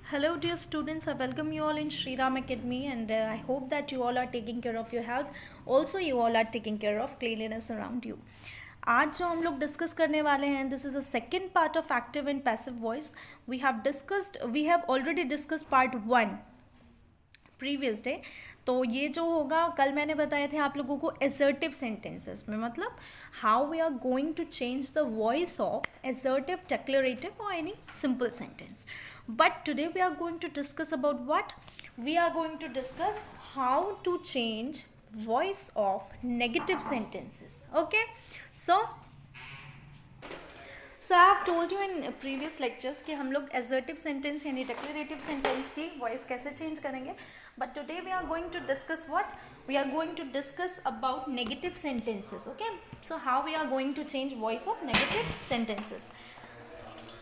Hello, dear students. I welcome you all in Sri Ram Academy, and I hope that you all are taking care of your health. Also, you all are taking care of cleanliness around you. आज जो हम लोग discuss करने वाले हैं, this is a second part of active and passive voice. We have already discussed part 1 previous day. तो ये जो होगा, कल मैंने बताए थे आप लोगों को एसर्टिव सेंटेंसेस में, मतलब how we are going to change the voice of assertive, declarative और any simple sentence. But today we are going to discuss about what? We are going to discuss how to change voice of negative sentences. Okay? So I have told you in previous lectures कि हम लोग assertive sentence यानी declarative sentence की voice कैसे change करेंगे. But today we are going to discuss what? We are going to discuss about negative sentences. Okay? So how we are going to change voice of negative sentences.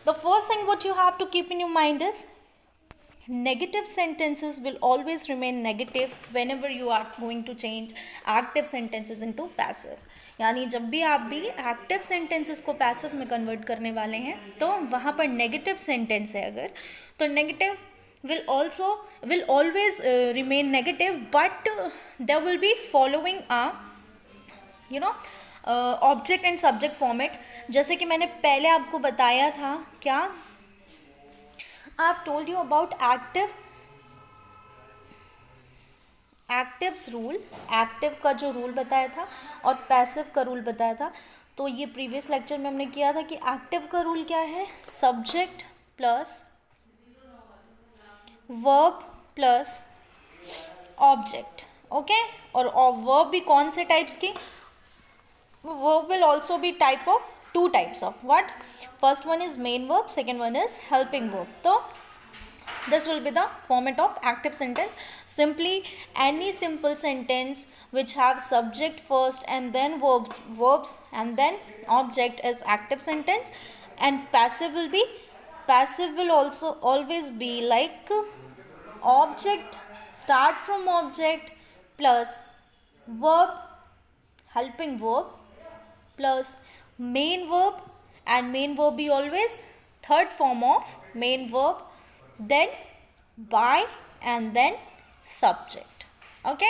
The first thing what you have to keep in your mind is negative sentences will always remain negative whenever you are going to change active sentences into passive. यानी जब भी आप भी active sentences को passive में convert करने वाले हैं तो वहाँ पर नेगेटिव सेंटेंस है अगर, तो negative will always remain negative, but there will be following a object and subject format. जैसे कि मैंने पहले आपको बताया था, क्या आई have told you about actives rule. Active का जो रूल बताया था और पैसिव का रूल बताया था. तो ये प्रीवियस लेक्चर में हमने किया था कि एक्टिव का रूल क्या है, subject plus verb plus object. Okay, और वर्ब भी कौन से टाइप्स की? Verb will also be two types of what? First one is main verb, second one is helping verb. So this will be the format of active sentence. Simply any simple sentence which have subject first and then verbs and then object is active sentence. And passive will also always be like object, start from object plus verb, helping verb plus main verb, and main verb be always third form of main verb, then by and then subject. Okay,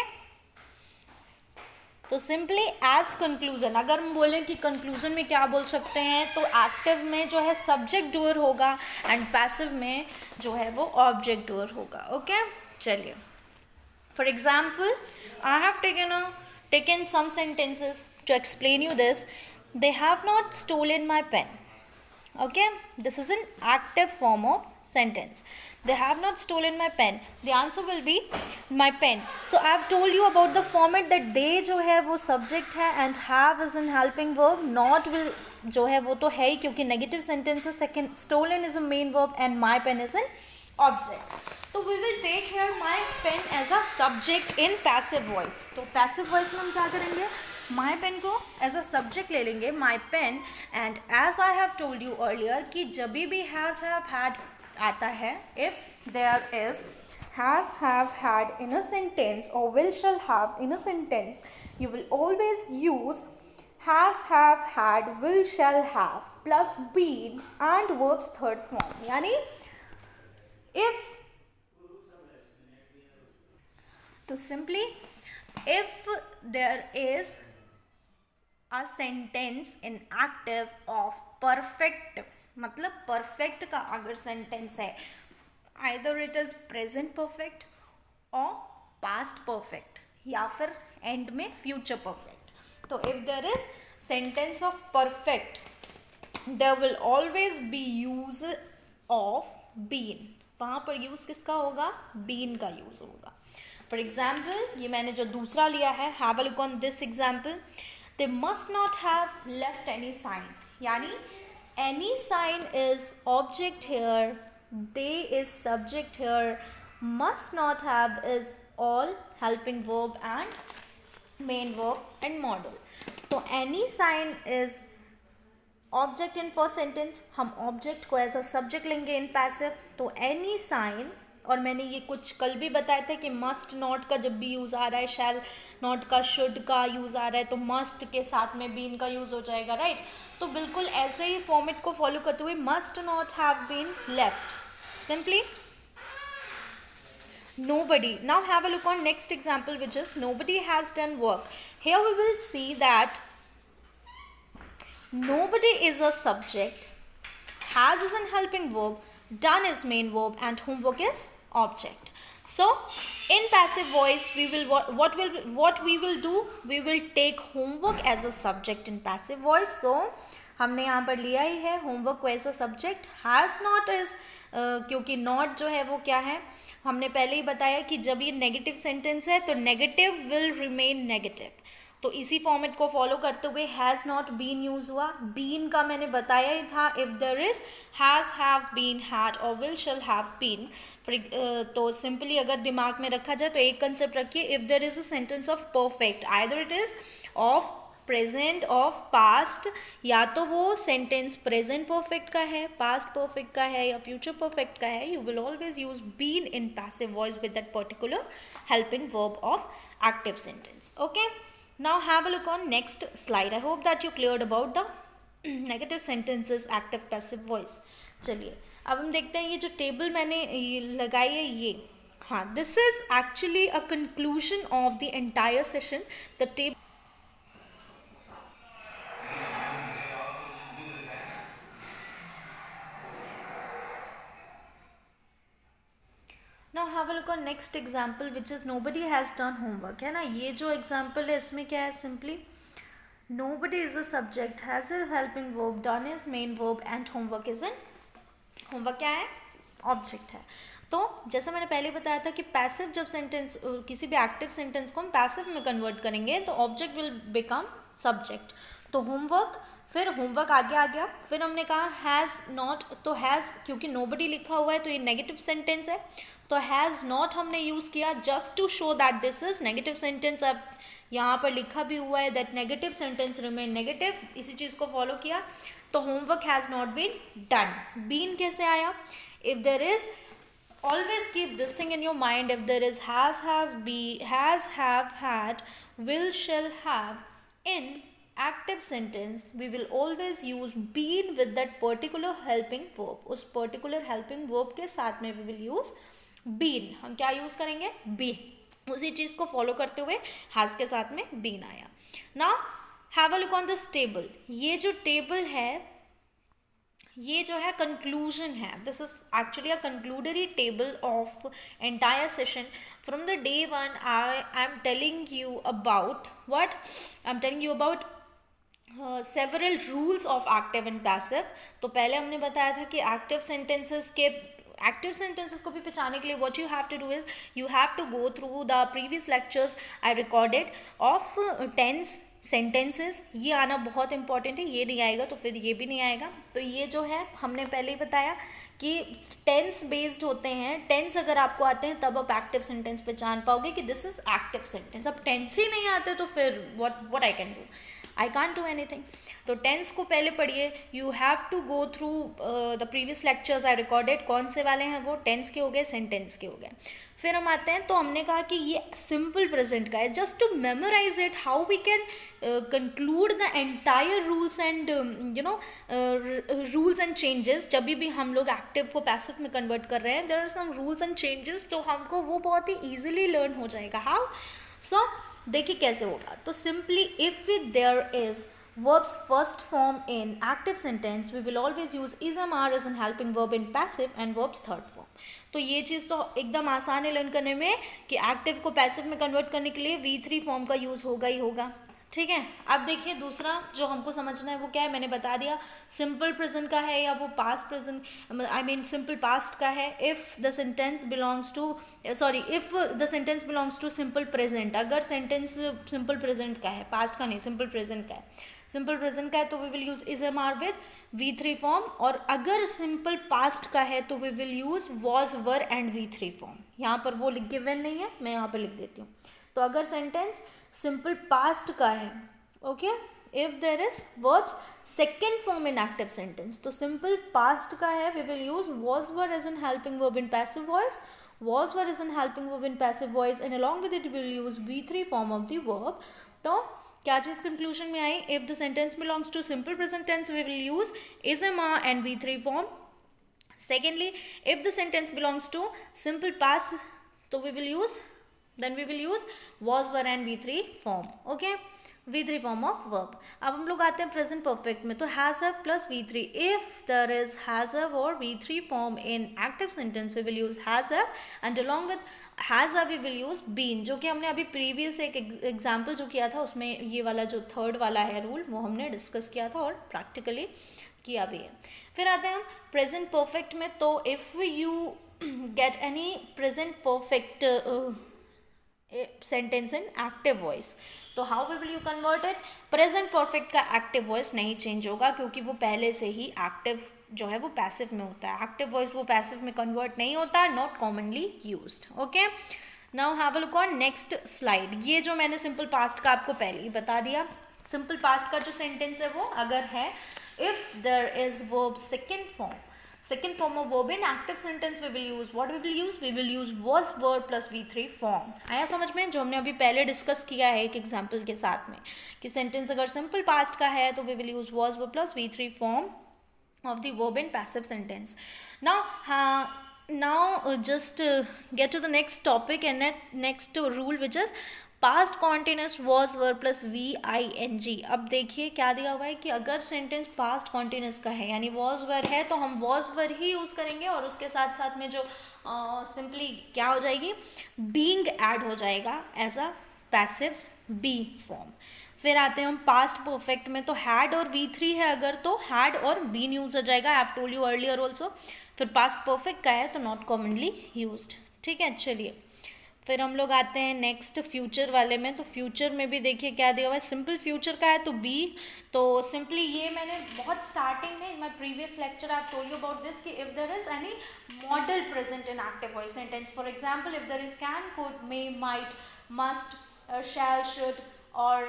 तो simply as conclusion अगर हम बोलें कि conclusion में क्या बोल सकते हैं, तो एक्टिव में जो है सब्जेक्ट डूअर होगा एंड पैसिव में जो है वो ऑब्जेक्ट डूअर होगा. ओके, चलिए. For example, I have taken some sentences to explain you this. They have not stolen my pen. Okay, this is an active form of sentence. They have not stolen my pen. The answer will be my pen. So I have told you about the format that they जो है वो subject है and have is an helping verb. Not will जो है वो तो है ही क्योंकि negative sentence है. Second, stolen is a main verb and my pen is an object. तो we will take here my pen as a subject in passive voice. तो passive voice में हम क्या करेंगे, my pen को as a subject ले लेंगे, my pen. And as I have told you earlier कि जब भी has, have, had आता है, if there is has, have, had in a sentence or will, shall, have in a sentence, you will always use has, have, had, will, shall, have plus been and verbs third form. यानी if, तो simply if there is a sentence in active of perfect, मतलब perfect का अगर sentence है, either it is present perfect or past perfect या फिर end में future perfect. तो if there is sentence of perfect, there will always be use of been. वहाँ पर यूज़ किसका होगा, बीन का यूज़ होगा. फॉर एग्जाम्पल, ये मैंने जो दूसरा लिया है, have a look on this example. They must not have left any sign, यानी any sign is object here, they is subject here, must not have is all helping verb and main verb and modal. तो any sign is object in first sentence, हम object को as a subject लेंगे in passive. तो any sign, और मैंने ये कुछ कल भी बताया था कि मस्ट नॉट का जब भी यूज़ आ रहा है, शैल नॉट का, शुड का यूज़ आ रहा है, तो मस्ट के साथ में बीन का यूज़ हो जाएगा, राइट. तो बिल्कुल ऐसे ही फॉर्मेट को फॉलो करते हुए must not have been left, simply Nobody. Now have a look on next example, which is nobody has done work. Here we will see that nobody is a subject, has is an helping verb, done is main verb, and homework is object. So in passive voice we will what we will do, we will take homework as a subject in passive voice. So हमने यहाँ पर लिया ही है homework को as a subject, has not is क्योंकि not जो है वो क्या है, हमने पहले ही बताया कि जब ये नेगेटिव सेंटेंस है तो नेगेटिव विल रिमेन नेगेटिव, तो इसी फॉर्मेट को फॉलो करते हुए हैज़ नॉट बीन यूज हुआ. बीन का मैंने बताया ही था, if there is has, have been, had और विल, शैल हैव बीन. तो सिंपली अगर दिमाग में रखा जाए तो एक कंसेप्ट रखिए, if there is a sentence of perfect, either it is of present, of past, या तो वो सेंटेंस प्रेजेंट परफेक्ट का है, पास्ट परफेक्ट का है या फ्यूचर परफेक्ट का है, you will always use been in passive voice with that particular helping verb of active sentence. Okay, now have a look on next slide. I hope that you cleared about the negative sentences, active passive voice. चलिए अब हम देखते हैं ये जो table मैंने लगाई है ये, हाँ, this is actually a conclusion of the entire session. The table now have a look on next example which is nobody has done homework, है ना. ये जो एग्जाम्पल है इसमें क्या है, simply nobody is a subject, has a helping verb, done is main verb and homework is an, homework क्या है, ऑब्जेक्ट है. तो जैसे मैंने पहले बताया था कि पैसिव जब सेंटेंस किसी भी एक्टिव सेंटेंस को हम पैसिव में कन्वर्ट करेंगे तो ऑब्जेक्ट विल बिकम सब्जेक्ट. तो होमवर्क, फिर होमवर्क आगे आ गया, फिर हमने कहा हैज़ नॉट, तो हैज़ क्योंकि नोबडी लिखा हुआ है तो ये नेगेटिव सेंटेंस है, तो हैज़ नॉट हमने यूज़ किया just to show that this is negative sentence. अब यहाँ पर लिखा भी हुआ है that negative sentence remain negative, इसी चीज़ को फॉलो किया. तो homework has not been done. Been कैसे आया, if there is, always keep this thing in your mind, if there is has, have, be, has, have, had, will, shall, have, in active sentence we will always use been with that particular helping verb. उस particular helping verb के साथ में we will use been. हम क्या use करेंगे, been. उसी चीज़ को follow करते हुए has के साथ में been आया. Now have a look on this table. ये जो टेबल है ये जो है कंक्लूजन है. This is actually a conclusory table of entire session. From the day one I am telling you about what, I am telling you about several rules of active and passive. तो पहले हमने बताया था कि active sentences को भी पहचानने के लिए what you have to do is you have to go through the previous lectures I recorded of tense sentences. ये आना बहुत इंपॉर्टेंट है, ये नहीं आएगा तो फिर ये भी नहीं आएगा. तो ये जो है हमने पहले ही बताया कि टेंस बेस्ड होते हैं. टेंस अगर आपको आते हैं तब आप एक्टिव सेंटेंस पहचान पाओगे कि दिस इज एक्टिव सेंटेंस. अब टेंस ही नहीं आते तो फिर what I can do, I can't do anything. तो टेंस को पहले पढ़िए. You have to go through the previous lectures I recorded. कौन से वाले हैं वो, टेंस के हो गए, सेंटेंस के हो गए. फिर हम आते हैं, तो हमने कहा कि ये सिंपल प्रेजेंट का है. Just to memorize it, how we can conclude the entire rules and rules and changes. जब भी हम लोग एक्टिव को पैसिव में कन्वर्ट कर रहे हैं, there are some rules and changes, तो हमको वो बहुत ही ईजिली लर्न हो जाएगा. हाउ, सो देखिए कैसे होगा. तो simply if there is verbs first form in active sentence we will always use is am are as an helping verb in passive and verbs third form. तो ये चीज़ तो एकदम आसान है लर्न करने में कि एक्टिव को पैसिव में कन्वर्ट करने के लिए V3 फॉर्म का यूज़ होगा ही होगा. ठीक है. अब देखिए दूसरा जो हमको समझना है वो क्या है, मैंने बता दिया. सिंपल प्रेजेंट का है या वो past present, I mean simple past का है. If the sentence belongs to, sorry, if the sentence belongs to simple present. अगर सेंटेंस सिंपल प्रेजेंट का है, पास्ट का नहीं, सिंपल प्रेजेंट का है, सिंपल प्रेजेंट का है तो we will use is am are with V3 form. और अगर सिंपल पास्ट का है तो we will use was, were and V3 form. यहाँ पर वो गिवन नहीं है, मैं यहाँ पर लिख देती हूँ. तो अगर सेंटेंस सिंपल पास्ट का है, okay, if there is verbs second form in active sentence, तो सिंपल पास्ट का है, we will use was, were as an helping verb in passive voice, was, were as an helping verb in passive voice, and along with it will use V3 form of the verb. तो क्या चीज़ conclusion में आई, if the sentence belongs to simple present tense we will use is am are and V3 form. Secondly, if the sentence belongs to simple past तो we will use was were and V3 form. Okay, V3 form of verb. अब हम लोग आते हैं present perfect में. तो has have plus V3. If there is has have और V3 form in active sentence we will use has have, and along with has have we will use been, जो कि हमने अभी प्रीवियस एक example जो किया था उसमें ये वाला जो थर्ड वाला है रूल वो हमने डिस्कस किया था और प्रैक्टिकली किया भी है. फिर आते हैं हम प्रेजेंट परफेक्ट में. तो if you get any present perfect sentence in active voice, तो how will you convert it. Present perfect का एक्टिव वॉइस नहीं चेंज होगा क्योंकि वो पहले से ही एक्टिव जो है वो पैसिव में होता है. एक्टिव वॉइस वो पैसिव में कन्वर्ट नहीं होता, not commonly used. Okay, now have a look on next slide. ये जो मैंने सिंपल पास्ट का आपको पहले ही बता दिया. सिंपल पास्ट का जो सेंटेंस है वो अगर है if there is verb second form of verb in active sentence we will use what we will use was verb plus V3 form. आया समझ में, जो हमने अभी पहले डिस्कस किया है एक एग्जांपल के साथ में कि सेंटेंस अगर सिंपल पास्ट का है तो we will use was verb plus V3 form of the verb in passive sentence. Now just get to the next topic and next rule which is past continuous was verb plus VING. अब देखिए क्या दिया हुआ है कि अगर sentence past continuous का है यानी वॉज वर है तो हम वॉज वर ही यूज़ करेंगे और उसके साथ साथ में जो सिंपली क्या हो जाएगी, बीइंग ऐड हो जाएगा as a passive be form. फिर आते हैं हम पास्ट परफेक्ट में. तो हैड और V3 है अगर तो हैड और बीन यूज हो जाएगा. आई have told you earlier also. फिर पास्ट परफेक्ट का है तो नॉट कॉमनली यूज्ड. ठीक है, चलिए फिर हम लोग आते हैं नेक्स्ट फ्यूचर वाले में. तो फ्यूचर में भी देखिए क्या दिया हुआ है. सिंपल फ्यूचर का है तो बी. तो सिंपली ये मैंने बहुत स्टार्टिंग में in my previous lecture I have told you about this कि if there is any modal present in active voice sentence, for example if there is can, could, may, might, must, shall, should और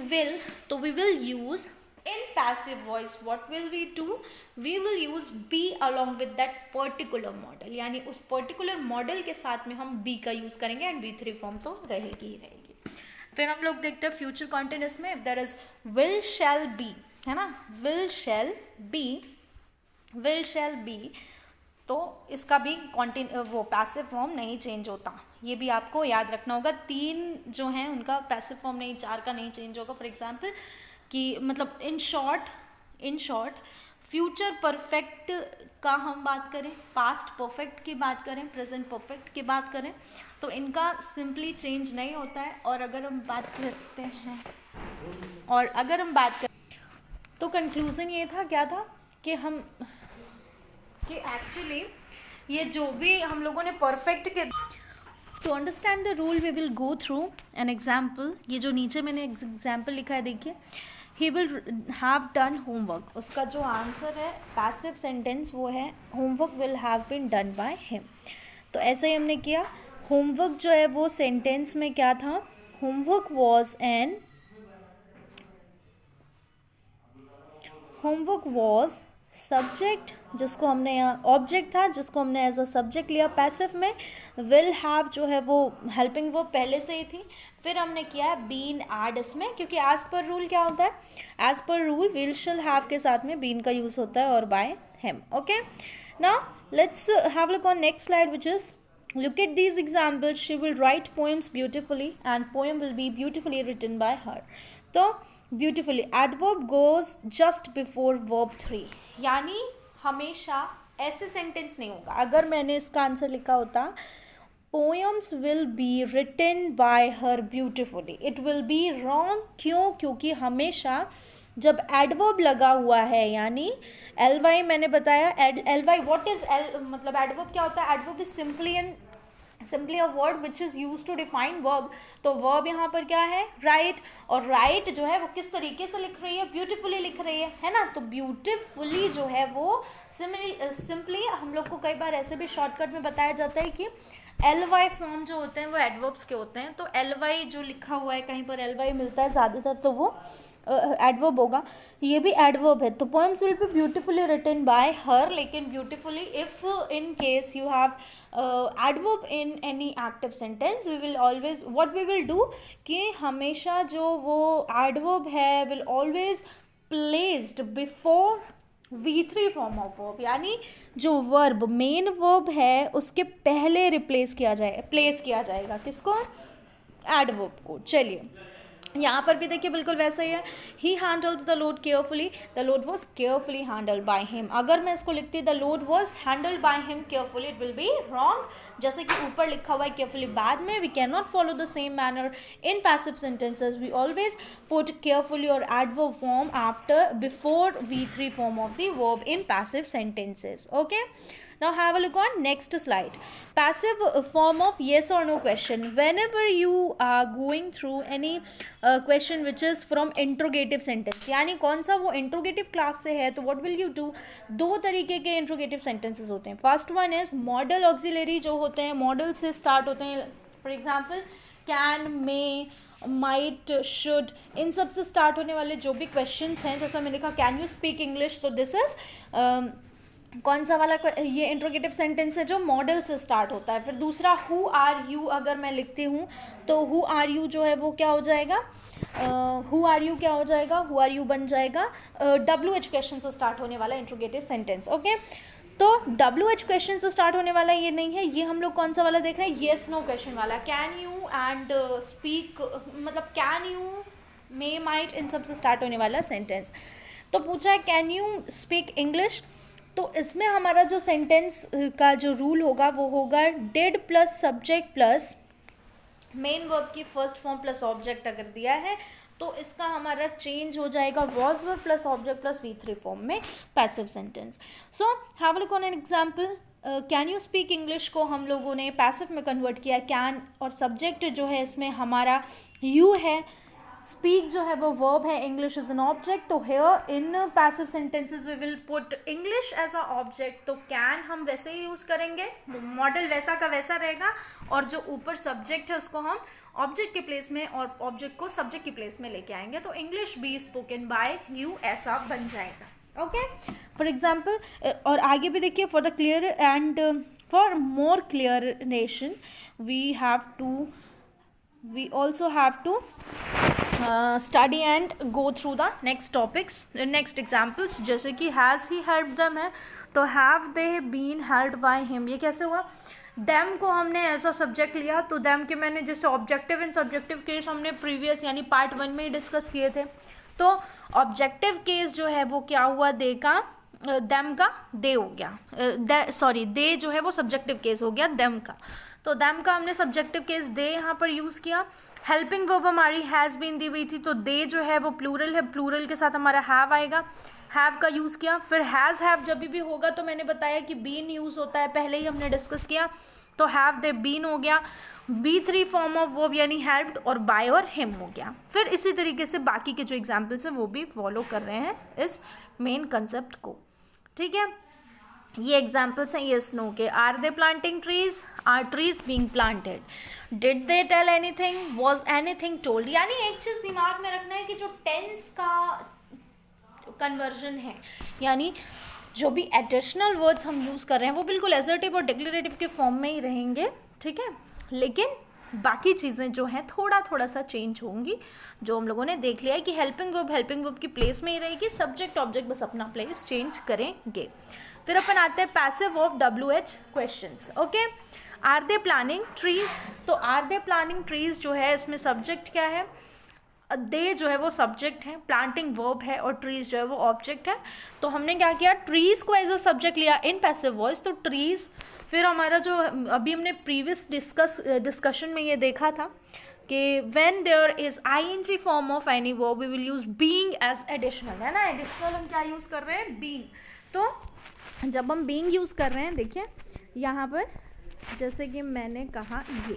will, तो we will use in passive voice what will we do, we will use be along with that particular model. यानी उस particular model के साथ में हम be का use करेंगे and V3 फॉर्म तो रहेगी ही रहेगी. फिर हम लोग देखते हैं फ्यूचर कॉन्टिन्यूस में. if there is will shall be है ना, will shall be तो इसका भी वो पैसिव फॉर्म नहीं चेंज होता. ये भी आपको याद रखना होगा. 3 जो हैं उनका पैसिव फॉर्म नहीं, 4 का नहीं चेंज होगा. फॉर एग्जाम्पल कि मतलब इन शॉर्ट फ्यूचर परफेक्ट का हम बात करें, पास्ट परफेक्ट की बात करें, प्रेजेंट परफेक्ट की बात करें तो इनका सिंपली चेंज नहीं होता है. और अगर हम बात करें तो कंक्लूजन ये था, क्या था कि एक्चुअली ये जो भी हम लोगों ने परफेक्ट के to understand the rule we will go through an example. ये जो नीचे मैंने एग्जाम्पल लिखा है देखिए, he will have done homework. उसका जो आंसर है पैसिव सेंटेंस वो है homework will have been done by him. तो ऐसे ही हमने किया. होमवर्क जो है वो सेंटेंस में क्या था, होमवर्क वॉज सब्जेक्ट जिसको हमने यहाँ ऑब्जेक्ट था जिसको हमने एज अ सब्जेक्ट लिया पैसिव में. विल हैव जो है वो हेल्पिंग वर्ब पहले से ही थी. फिर हमने किया है बीन ऐड इसमें, क्योंकि एज पर रूल क्या होता है, as per rule will shall have के साथ में बीन का यूज़ होता है और by him. Okay, now let's have a look on next slide which is look at these examples. She will write poems beautifully and poem will be beautifully written by her. तो beautifully adverb goes just before verb 3. यानी हमेशा ऐसे sentence नहीं होगा. अगर मैंने इसका answer लिखा होता poems will be written by her beautifully, it will be wrong. क्यों? क्योंकि हमेशा जब एडवर्ब लगा हुआ है यानी ly, मैंने बताया ly व्हाट इज मतलब एडवर्ब क्या होता है. Adverb is simply a word which is use to define verb. तो वर्ब यहाँ पर क्या है, राइट. और राइट जो है वो किस तरीके से लिख रही है, ब्यूटीफुली लिख रही है ना. तो ब्यूटीफुली जो है वो सिंपली हम लोग को कई बार ऐसे भी शॉर्टकट में बताया जाता है कि ly फॉर्म जो होते हैं वो एडवर्ब्स के होते हैं. तो ly जो लिखा हुआ है कहीं पर ly मिलता है ज़्यादातर तो वो एडवर्ब होगा. ये भी एडवर्ब है. तो poems will be beautifully written by her. लेकिन beautifully if in case you have adverb in any active sentence we will always what we will do कि हमेशा जो वो एडवर्ब है will always placed before V3 form of verb, यानी जो verb main verb है उसके पहले प्लेस किया जाएगा किसको, एडवर्ब को। चलिए यहाँ पर भी देखिए बिल्कुल वैसा ही है, he handled the load carefully, the load was carefully handled by him. अगर मैं इसको लिखती the load was handled by him carefully, it will be wrong, जैसे कि ऊपर लिखा हुआ है केयरफुली बाद में। We can not follow the same manner in passive sentences, we always put carefully और adverb form after before V3 form of the verb in passive sentences. Okay, now have a look on next slide. Passive form of yes or no question. Whenever you are going through any question which is from interrogative sentence, यानी कौन सा वो interrogative class से है, तो what will you do? दो तरीके के interrogative sentences होते हैं. First one is modal auxiliary, जो होते हैं modal से start होते हैं. For example, can, may, might, should, इन सब से स्टार्ट होने वाले जो भी क्वेश्चंस हैं, जैसा मैंने लिखा कैन यू स्पीक इंग्लिश, तो दिस इज कौन सा वाला, ये इंट्रोगेटिव सेंटेंस है जो मॉडल से स्टार्ट होता है. फिर दूसरा हु आर यू, अगर मैं लिखती हूँ तो हु आर यू जो है वो क्या हो जाएगा, हु आर यू क्या हो जाएगा, हु आर यू बन जाएगा WH क्वेश्चन से स्टार्ट होने वाला इंट्रोगेटिव सेंटेंस. ओके, तो WH क्वेश्चन से स्टार्ट होने वाला ये नहीं है, ये हम लोग कौन सा वाला देख रहे हैं, येस नो क्वेश्चन वाला. कैन यू एंड स्पीक, मतलब कैन यू, मे, माइट, इन सब से स्टार्ट होने वाला सेंटेंस. तो पूछा है कैन यू स्पीक इंग्लिश, तो इसमें हमारा जो सेंटेंस का जो रूल होगा वो होगा did plus subject plus main verb की फर्स्ट फॉर्म प्लस ऑब्जेक्ट अगर दिया है तो इसका हमारा चेंज हो जाएगा was verb plus object plus V3 form में passive sentence. So have a look on an example. Can you speak English को हम लोगों ने पैसिव में कन्वर्ट किया. कैन और सब्जेक्ट जो है इसमें हमारा यू है, स्पीक जो है वो वर्ब है, इंग्लिश इज एन ऑब्जेक्ट. तो here in passive sentences we will put English as a object. तो कैन हम वैसे ही यूज़ करेंगे, मॉडल वैसा का वैसा रहेगा, और जो ऊपर सब्जेक्ट है उसको हम ऑब्जेक्ट के प्लेस में और ऑब्जेक्ट को सब्जेक्ट की प्लेस में लेके आएंगे. तो English be spoken by you ऐसा बन जाएगा. ओके, फॉर एग्जाम्पल, और आगे भी देखिए for the clear and for more clearation we also have to study and go through the next topics, next examples. जैसे कि has he helped them है, तो have they been helped by him, ये कैसे हुआ. them को हमने ऐसा सब्जेक्ट लिया, तो them के मैंने जैसे ऑब्जेक्टिव एंड सब्जेक्टिव केस हमने प्रीवियस यानी पार्ट 1 में ही डिस्कस किए थे. तो ऑब्जेक्टिव केस जो है वो क्या हुआ, दे का them का दे हो गया, सॉरी दे जो है वो सब्जेक्टिव केस हो गया them का. तो दैम का हमने सब्जेक्टिव केस दे यहाँ पर यूज़ किया. हेल्पिंग वर्ब हमारी हैज़ बीन दी हुई थी, तो दे जो है वो प्लूरल है, प्लूरल के साथ हमारा हैव आएगा, हैव का यूज़ किया. फिर हैज़ हैव जब भी होगा तो मैंने बताया कि बीन यूज़ होता है, पहले ही हमने डिस्कस किया. तो हैव दे बीन हो गया. V3 फॉर्म ऑफ वर्ब यानी हेल्प्ड और बाय और हिम हो गया. फिर इसी तरीके से बाकी के जो एग्जाम्पल्स हैं वो भी फॉलो कर रहे हैं इस मेन कंसेप्ट को. ठीक है, ये एग्जाम्पल्स हैं येस नो के. Are they planting trees, are trees being planted, did they tell anything, was anything told. यानी एक चीज़ दिमाग में रखना है कि जो टेंस का कन्वर्जन है, यानी जो भी एडिशनल वर्ड्स हम यूज़ कर रहे हैं वो बिल्कुल एसर्टिव और डिक्लेरेटिव के फॉर्म में ही रहेंगे. ठीक है, लेकिन बाकी चीज़ें जो हैं थोड़ा थोड़ा सा चेंज होंगी. जो हम लोगों ने देख लिया है कि हेल्पिंग वर्ब की प्लेस में ही रहेगी, सब्जेक्ट ऑब्जेक्ट बस अपना प्लेस चेंज करेंगे. फिर अपन आते हैं passive of WH questions. Okay, are they planning trees, तो आर दे प्लानिंग ट्रीज जो है इसमें सब्जेक्ट क्या है, दे जो है वो सब्जेक्ट है, प्लांटिंग वर्ब है और ट्रीज जो है वो ऑब्जेक्ट है. तो हमने क्या किया, ट्रीज को एज अ सब्जेक्ट लिया इन पैसिव वॉइस, तो ट्रीज. फिर हमारा जो अभी हमने प्रीवियस डिस्कशन में ये देखा था कि when there is ING form of any verb we will use being as additional, है ना. एडिशनल हम क्या यूज़ कर रहे हैं, बीइंग. तो जब हम बीइंग यूज़ कर रहे हैं, देखिए यहाँ पर जैसे कि मैंने कहा ये,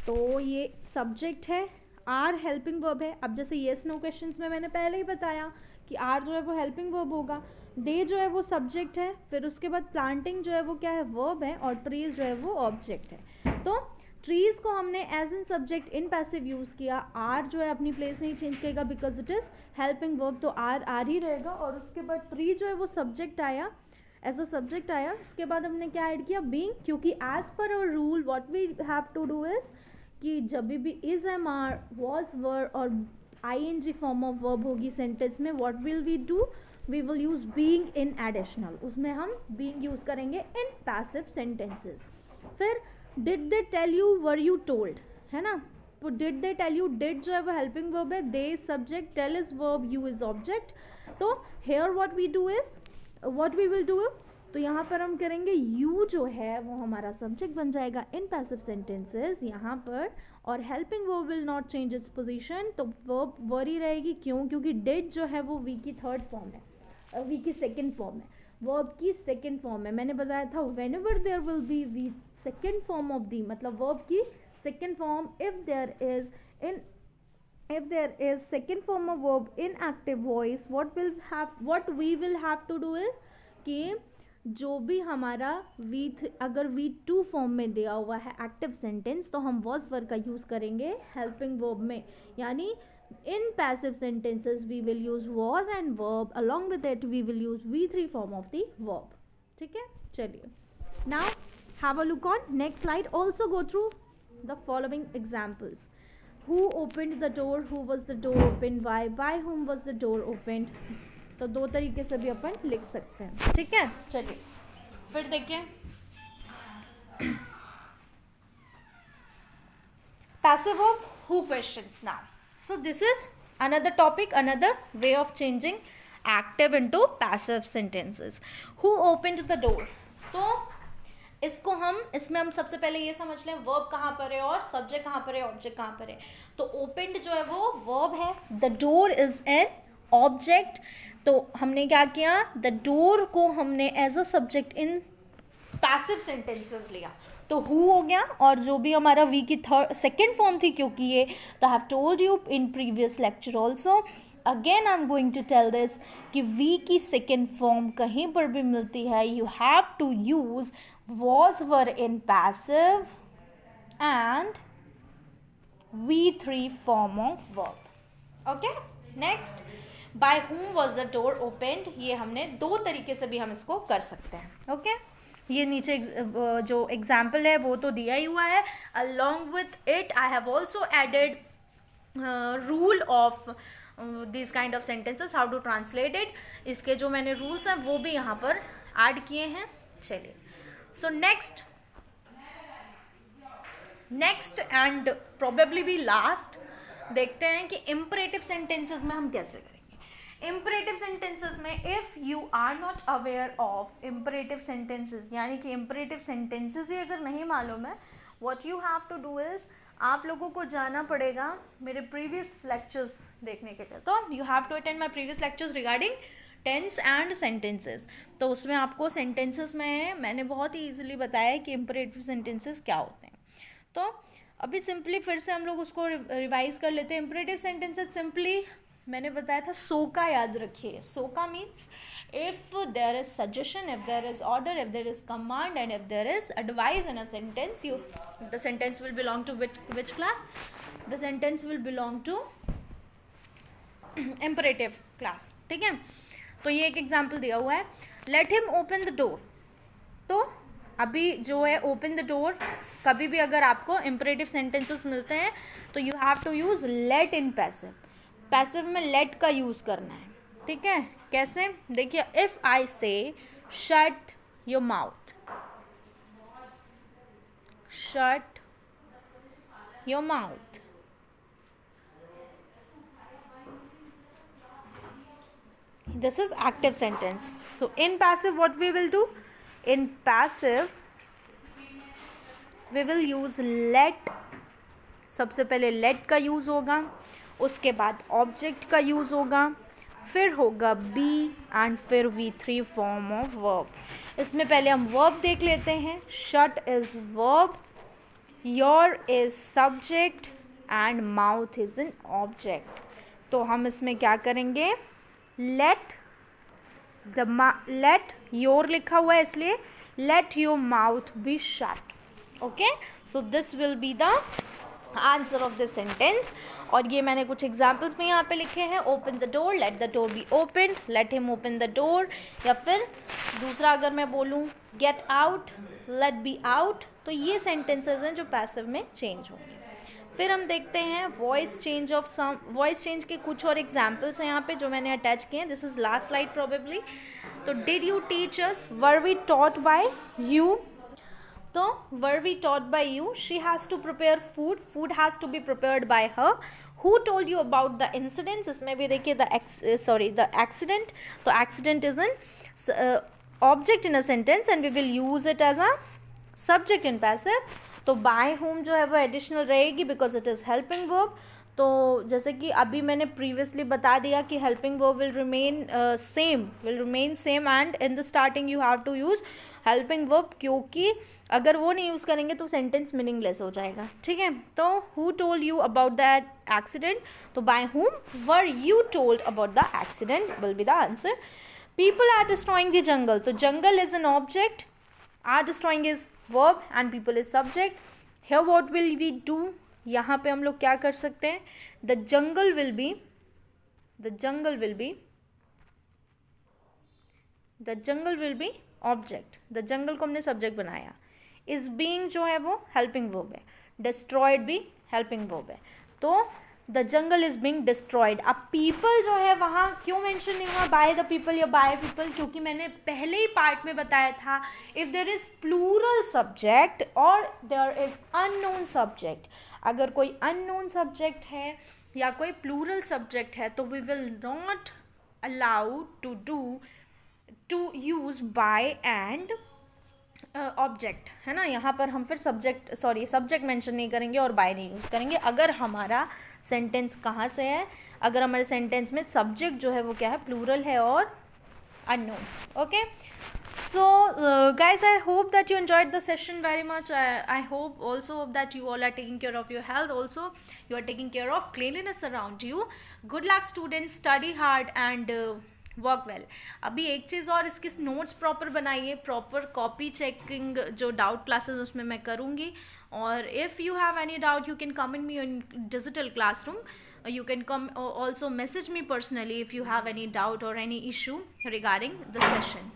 तो ये सब्जेक्ट है, आर हेल्पिंग वर्ब है. अब जैसे येस नो क्वेश्चंस में मैंने पहले ही बताया कि आर जो है वो हेल्पिंग वर्ब होगा, डे जो है वो सब्जेक्ट है, फिर उसके बाद प्लांटिंग जो है वो क्या है, वर्ब है, और ट्रीज जो है वो ऑब्जेक्ट है. तो ट्रीज को हमने as in subject in passive use किया. आर जो है अपनी प्लेस नहीं चेंज करेगा because it is helping verb, तो आर ही रहेगा. और उसके बाद ट्री जो है वो सब्जेक्ट आया, एज अ सब्जेक्ट आया. उसके बाद हमने क्या ऐड किया, बीइंग, क्योंकि as per our rule what we have to do is कि जब भी is am are was were और ING फॉर्म ऑफ वर्ब होगी सेंटेंस में, what will we do, we will use being in additional, उसमें हम being use करेंगे इन पैसिव सेंटेंसेस। फिर did they tell you, were you told, है ना, तो did they tell you, did जो है वो हेल्पिंग वर्ब है, they subject, tell is verb, you is object. तो here what we do is, what we will do, तो यहाँ पर हम करेंगे यू जो है वो हमारा सब्जेक्ट बन जाएगा इन पैसिव सेंटेंसेस यहाँ पर, और helping verb will not change its position, तो वर्ब वर ही रहेगी। क्यों? क्योंकि डिड जो है वो वी की थर्ड फॉर्म है, वी की सेकेंड फॉर्म है, वर्ब की सेकेंड फॉर्म है। मैंने बताया था whenever there will be V second form of the, मतलब वर्ब की second form, if there is second form of verb in active voice, what we will have to do is कि जो भी हमारा अगर V2 फॉर्म में दिया हुआ है एक्टिव सेंटेंस, तो हम was verb का यूज़ करेंगे हेल्पिंग वर्ब में, यानी in passive sentences we will use was and verb, along with it we will use V3 form of the verb। ठीक है, चलिए now have a look on next slide, also go through the following examples। who opened the door, who was the door opened, by whom was the door opened। तो दो तरीके से भी अपन लिख सकते हैं। ठीक है, चलिए फिर देखिए passive of who questions now। so this is another topic, another way of changing active into passive sentences। who opened the door, तो इसमें हम सबसे पहले ये समझ लें वर्ब कहाँ पर है और सब्जेक्ट कहाँ पर है, ऑब्जेक्ट कहाँ पर है। तो ओपेंड जो है वो वर्ब है, the door is an object. तो हमने क्या किया, द डोर को हमने as a subject in passive sentences लिया, तो हु हो गया, और जो भी हमारा वी की सेकेंड फॉर्म थी, क्योंकि ये तो I have told you in previous lecture also, again I am going to tell this कि वी की सेकेंड फॉर्म कहीं पर भी मिलती है, you have to use was were in passive and V3 form of verb। okay, next by whom was the door opened, ये हमने दो तरीके से भी हम इसको कर सकते हैं। okay, ये नीचे जो एग्जाम्पल है वो तो दिया ही हुआ है, along with it I have also added rule of these kind of sentences, how to translate it। इसके जो मैंने रूल्स हैं वो भी यहाँ पर ऐड किए हैं। चलिए, so next and probably भी last देखते हैं कि imperative sentences में हम कैसे करेंगे। imperative sentences में if you are not aware of imperative sentences, यानी कि imperative sentences ही अगर नहीं मालूम है, what you have to do is आप लोगों को जाना पड़ेगा मेरे previous lectures देखने के लिए। तो you have to attend my previous lectures regarding tense and sentences. तो उसमें आपको सेंटेंसेस में मैंने बहुत ही ईजिली बताया कि इम्परेटिव सेंटेंसेस क्या होते हैं। तो अभी सिंपली फिर से हम लोग उसको रिवाइज कर लेते हैं। इम्परेटिव सेंटेंसेस सिंपली मैंने बताया था सो का याद रखिए। सो का means if there is suggestion, if there is order, if there is command and if there is advice in a sentence, the sentence will belong to which class, the sentence will belong to imperative class. ठीक है, तो ये एक example दिया हुआ है, let him open the door. तो अभी जो है ओपन द डोर, कभी भी अगर आपको इम्परेटिव सेंटेंसेस मिलते हैं तो you have to use let in passive. Passive में लेट का यूज करना है। ठीक है, कैसे, देखिए if I say shut your mouth, shut your mouth, this is active sentence। so in passive what we will do, in passive we will use let। सबसे पहले let का यूज़ होगा, उसके बाद object का यूज़ होगा, फिर होगा be and फिर V3 form of verb। इसमें पहले हम verb देख लेते हैं। shut is verb, your is subject and mouth is an object। तो हम इसमें क्या करेंगे, let your लिखा हुआ है इसलिए let your mouth be shut। okay, so this will be the answer of this sentence। और ये मैंने कुछ एग्जाम्पल्स में यहाँ पे लिखे हैं, open the door, let the door be opened, let him open the door, या फिर दूसरा अगर मैं बोलूँ get out, let be out। तो ये सेंटेंसेस हैं जो पैसिव में चेंज होंगे। फिर हम देखते हैं voice change of some, voice change के कुछ और एग्जाम्पल्स हैं यहाँ पे जो मैंने अटैच किए हैं. This is last slide probably. तो did you teach us, were we taught by you. तो were we taught by you, she has to prepare food, food has to be prepared by her. Who told you about the incidents? इसमें भी देखिए the accident. तो accident is an object in a sentence and we will use it as a subject in passive. तो by whom जो है वो additional रहेगी because it is helping verb. तो जैसे कि अभी मैंने previously बता दिया कि helping verb will remain same and in the starting you have to use helping verb, क्योंकि अगर वो नहीं यूज़ करेंगे तो सेंटेंस मीनिंगलेस हो जाएगा. ठीक है. तो who told you about that accident, तो by whom were you told about the accident will be the answer. People are destroying the jungle, तो jungle is an object, are destroying is verb and people is subject. Here what will we do, यहाँ पे हम लोग क्या कर सकते हैं, the jungle will be object. The jungle को हमने सब्जेक्ट बनाया. इज बीइंग जो है वो हेल्पिंग वर्ब है. डिस्ट्रॉयड भी हेल्पिंग वर्ब है. तो the jungle is being destroyed. अब पीपल जो है वहाँ क्यों मेंशन नहीं हुआ बाय द पीपल या बाय पीपल, क्योंकि मैंने पहले ही पार्ट में बताया था if there is plural subject और देयर इज अननोन सब्जेक्ट. अगर कोई अननोन सब्जेक्ट है या कोई प्लूरल सब्जेक्ट है तो we will not allow to use by and object, है ना. यहाँ पर हम फिर सब्जेक्ट मेंशन नहीं करेंगे और बाय नहीं यूज़ करेंगे अगर हमारा सेंटेंस कहाँ से है, अगर हमारे सेंटेंस में सब्जेक्ट जो है वो क्या है, प्लूरल है और unknown. Okay. So guys, I hope that you enjoyed the session very much. I hope also that you all are taking care of your health. Also, you are taking care of cleanliness around you. Good luck students, study hard and work well. अभी एक चीज़ और, इसके notes proper बनाइए, proper copy checking जो doubt classes उसमें मैं करूँगी. और if you have any doubt you can come in me in digital classroom. You can come also message me personally if you have any doubt or any issue regarding the session.